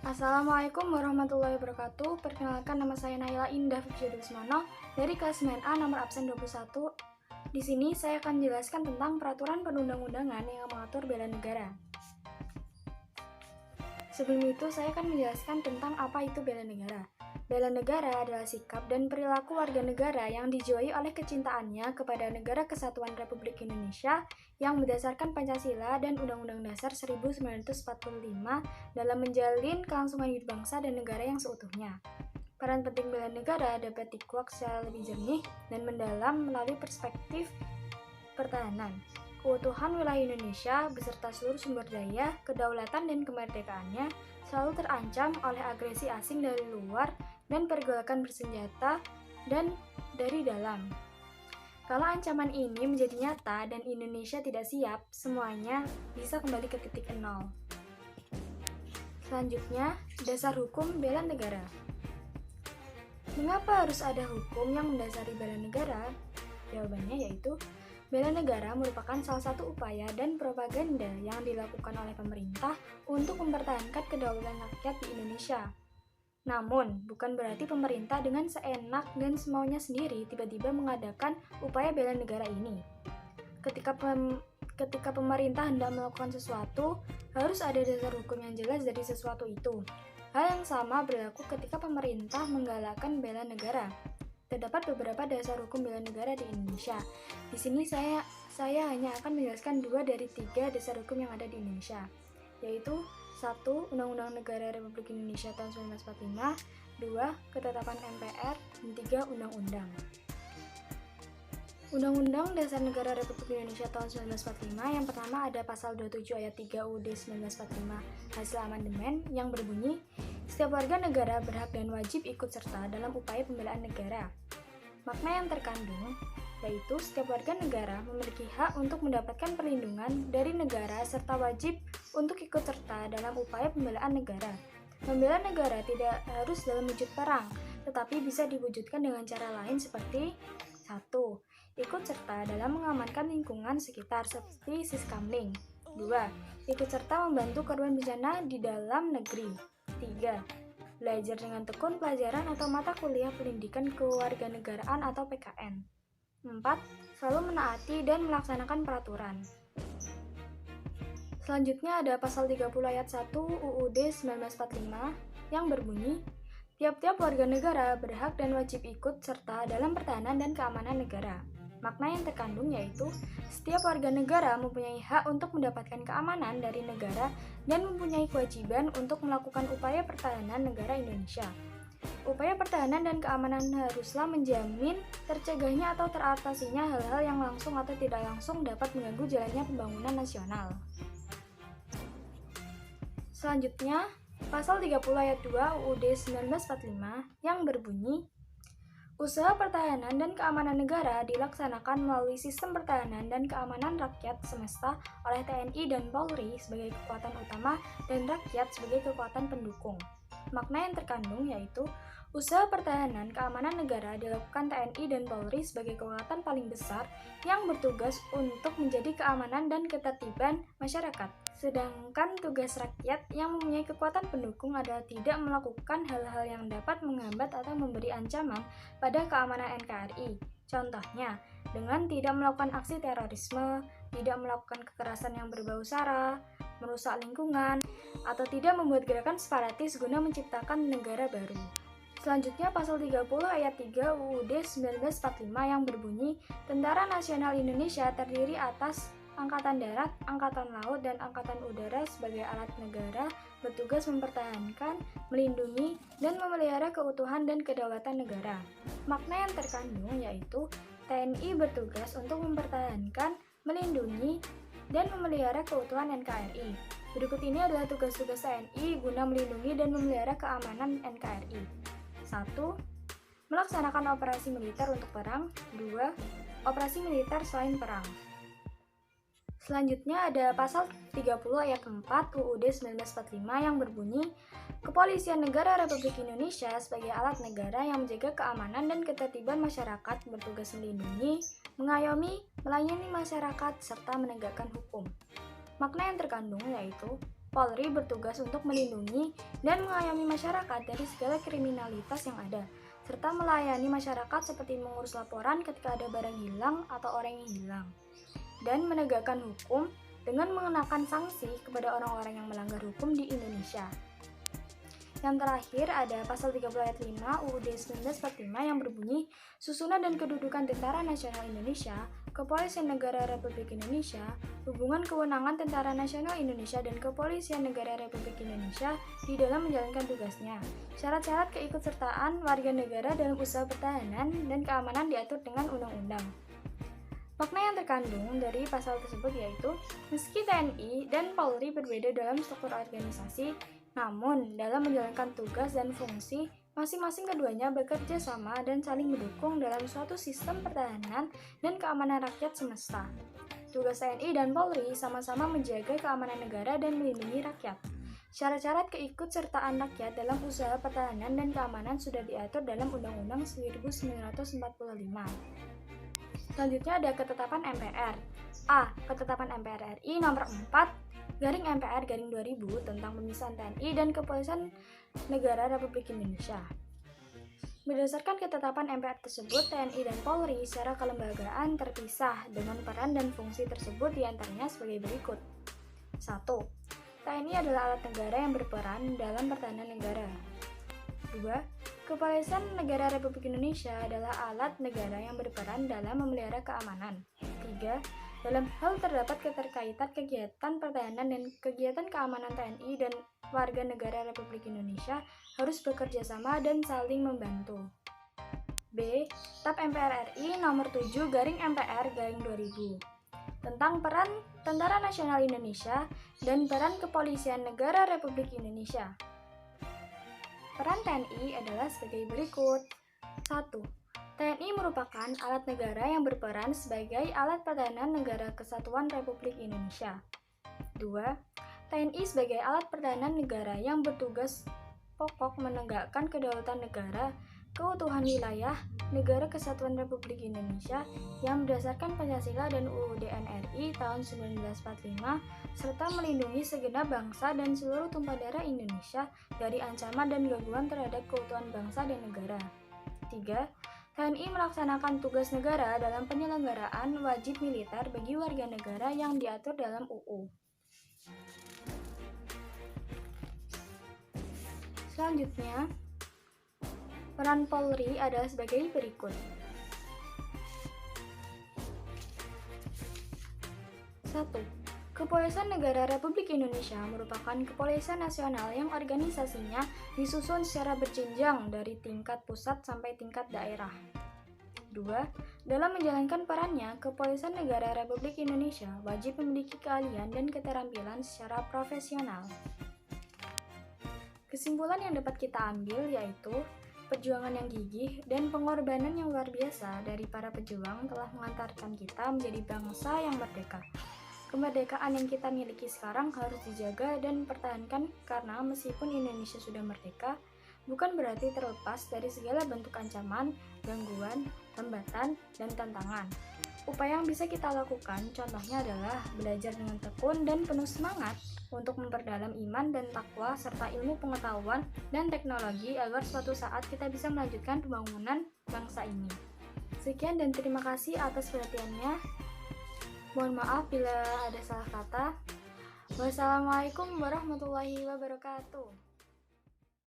Assalamualaikum warahmatullahi wabarakatuh. Perkenalkan, nama saya Naila Indah Fiksyadusmana dari kelas 9A nomor absen 21. Di sini saya akan menjelaskan tentang peraturan perundang-undangan yang mengatur bela negara. Sebelum itu, saya akan menjelaskan tentang apa itu bela negara. Bela negara adalah sikap dan perilaku warga negara yang dijiwai oleh kecintaannya kepada Negara Kesatuan Republik Indonesia yang berdasarkan Pancasila dan Undang-Undang Dasar 1945 dalam menjalin kelangsungan hidup bangsa dan negara yang seutuhnya. Peran penting bela negara dapat dikuak secara lebih jernih dan mendalam melalui perspektif pertahanan. Keutuhan wilayah Indonesia beserta seluruh sumber daya, kedaulatan dan kemerdekaannya selalu terancam oleh agresi asing dari luar dan pergolakan bersenjata dan dari dalam. Kalau ancaman ini menjadi nyata dan Indonesia tidak siap, semuanya bisa kembali ke titik nol. Selanjutnya, dasar hukum bela negara. Mengapa harus ada hukum yang mendasari bela negara? Jawabannya yaitu bela negara merupakan salah satu upaya dan propaganda yang dilakukan oleh pemerintah untuk mempertahankan kedaulatan rakyat di Indonesia. Namun, bukan berarti pemerintah dengan seenak dan semaunya sendiri tiba-tiba mengadakan upaya bela negara ini. Ketika pemerintah hendak melakukan sesuatu, harus ada dasar hukum yang jelas dari sesuatu itu. Hal yang sama berlaku ketika pemerintah menggalakkan bela negara. Terdapat beberapa dasar hukum bela negara di Indonesia. Di sini saya hanya akan menjelaskan 2 dari 3 dasar hukum yang ada di Indonesia, yaitu 1. Undang-Undang Negara Republik Indonesia tahun 1945, 2. Ketetapan MPR, dan 3. Undang-Undang. Undang-Undang Dasar Negara Republik Indonesia tahun 1945 yang pertama ada pasal 27 ayat 3 UUD 1945 hasil amandemen yang berbunyi, setiap warga negara berhak dan wajib ikut serta dalam upaya pembelaan negara. Makna yang terkandung yaitu setiap warga negara memiliki hak untuk mendapatkan perlindungan dari negara serta wajib untuk ikut serta dalam upaya pembelaan negara. Membela negara tidak harus dalam wujud perang, tetapi bisa diwujudkan dengan cara lain seperti 1. Ikut serta dalam mengamankan lingkungan sekitar seperti siskamling. 2. Ikut serta membantu korban bencana di dalam negeri. 3. Belajar dengan tekun pelajaran atau mata kuliah pendidikan kewarganegaraan atau PKN. 4. Selalu menaati dan melaksanakan peraturan. Selanjutnya ada pasal 30 ayat 1 UUD 1945 yang berbunyi, tiap-tiap warga negara berhak dan wajib ikut serta dalam pertahanan dan keamanan negara. Makna yang terkandung yaitu setiap warga negara mempunyai hak untuk mendapatkan keamanan dari negara dan mempunyai kewajiban untuk melakukan upaya pertahanan negara Indonesia. Upaya pertahanan dan keamanan haruslah menjamin tercegahnya atau teratasinya hal-hal yang langsung atau tidak langsung dapat mengganggu jalannya pembangunan nasional. Selanjutnya, pasal 30 ayat 2 UUD 1945 yang berbunyi, usaha pertahanan dan keamanan negara dilaksanakan melalui sistem pertahanan dan keamanan rakyat semesta oleh TNI dan Polri sebagai kekuatan utama dan rakyat sebagai kekuatan pendukung. Makna yang terkandung yaitu usaha pertahanan keamanan negara dilakukan TNI dan Polri sebagai kekuatan paling besar yang bertugas untuk menjadi keamanan dan ketertiban masyarakat. Sedangkan tugas rakyat yang mempunyai kekuatan pendukung adalah tidak melakukan hal-hal yang dapat menghambat atau memberi ancaman pada keamanan NKRI. Contohnya, dengan tidak melakukan aksi terorisme, tidak melakukan kekerasan yang berbau sara, merusak lingkungan, atau tidak membuat gerakan separatis guna menciptakan negara baru. Selanjutnya pasal 30 ayat 3 UUD 1945 yang berbunyi, Tentara Nasional Indonesia terdiri atas Angkatan Darat, Angkatan Laut, dan Angkatan Udara sebagai alat negara bertugas mempertahankan, melindungi, dan memelihara keutuhan dan kedaulatan negara. Makna yang terkandung yaitu TNI bertugas untuk mempertahankan, melindungi, dan memelihara keutuhan NKRI. Berikut ini adalah tugas-tugas TNI guna melindungi dan memelihara keamanan NKRI. 1. Melaksanakan operasi militer untuk perang. 2. Operasi militer selain perang. Selanjutnya ada pasal 30 ayat 4 UUD 1945 yang berbunyi, Kepolisian Negara Republik Indonesia sebagai alat negara yang menjaga keamanan dan ketertiban masyarakat bertugas melindungi, mengayomi, melayani masyarakat, serta menegakkan hukum. Makna yang terkandung yaitu Polri bertugas untuk melindungi dan mengayomi masyarakat dari segala kriminalitas yang ada, serta melayani masyarakat seperti mengurus laporan ketika ada barang hilang atau orang yang hilang, dan menegakkan hukum dengan mengenakan sanksi kepada orang-orang yang melanggar hukum di Indonesia. Yang terakhir ada pasal 30 ayat 5 UUD 1945 yang berbunyi, susunan dan kedudukan Tentara Nasional Indonesia, Kepolisian Negara Republik Indonesia, hubungan kewenangan Tentara Nasional Indonesia dan Kepolisian Negara Republik Indonesia di dalam menjalankan tugasnya. Syarat-syarat keikutsertaan warga negara dalam usaha pertahanan dan keamanan diatur dengan undang-undang. Makna yang terkandung dari pasal tersebut yaitu, meski TNI dan Polri berbeda dalam struktur organisasi, namun dalam menjalankan tugas dan fungsi, masing-masing keduanya bekerja sama dan saling mendukung dalam suatu sistem pertahanan dan keamanan rakyat semesta. Tugas TNI dan Polri sama-sama menjaga keamanan negara dan melindungi rakyat. Syarat-syarat keikutsertaan rakyat dalam usaha pertahanan dan keamanan sudah diatur dalam Undang-Undang 1945. Selanjutnya ada ketetapan MPR. A. Ketetapan MPR RI nomor 4 garing MPR garing 2000 tentang pemisahan TNI dan Kepolisian Negara Republik Indonesia. Berdasarkan ketetapan MPR tersebut, TNI dan Polri secara kelembagaan terpisah dengan peran dan fungsi tersebut diantaranya sebagai berikut. 1. TNI adalah alat negara yang berperan dalam pertahanan negara. 2. Kepolisian Negara Republik Indonesia adalah alat negara yang berperan dalam memelihara keamanan. 3. Dalam hal terdapat keterkaitan kegiatan pertahanan dan kegiatan keamanan TNI dan warga negara Republik Indonesia harus bekerja sama dan saling membantu. B. TAP MPR RI nomor 7 garing MPR garing 2000 tentang peran Tentara Nasional Indonesia dan peran Kepolisian Negara Republik Indonesia. Peran TNI adalah sebagai berikut. 1. TNI merupakan alat negara yang berperan sebagai alat pertahanan negara kesatuan Republik Indonesia. 2. TNI sebagai alat pertahanan negara yang bertugas pokok menegakkan kedaulatan negara, keutuhan wilayah, negara kesatuan Republik Indonesia yang berdasarkan Pancasila dan UUD NRI tahun 1945, serta melindungi segenap bangsa dan seluruh tumpah darah Indonesia dari ancaman dan gangguan terhadap keutuhan bangsa dan negara. 3. TNI melaksanakan tugas negara dalam penyelenggaraan wajib militer bagi warga negara yang diatur dalam UU. Selanjutnya, peran Polri adalah sebagai berikut. 1. Kepolisian Negara Republik Indonesia merupakan kepolisian nasional yang organisasinya disusun secara berjenjang dari tingkat pusat sampai tingkat daerah. 2. Dalam menjalankan perannya, Kepolisian Negara Republik Indonesia wajib memiliki keahlian dan keterampilan secara profesional. Kesimpulan yang dapat kita ambil yaitu, perjuangan yang gigih dan pengorbanan yang luar biasa dari para pejuang telah mengantarkan kita menjadi bangsa yang merdeka. Kemerdekaan yang kita miliki sekarang harus dijaga dan dipertahankan karena meskipun Indonesia sudah merdeka, bukan berarti terlepas dari segala bentuk ancaman, gangguan, hambatan, dan tantangan. Upaya yang bisa kita lakukan contohnya adalah belajar dengan tekun dan penuh semangat untuk memperdalam iman dan takwa serta ilmu pengetahuan dan teknologi agar suatu saat kita bisa melanjutkan pembangunan bangsa ini. Sekian dan terima kasih atas perhatiannya. Mohon maaf bila ada salah kata. Wassalamualaikum warahmatullahi wabarakatuh.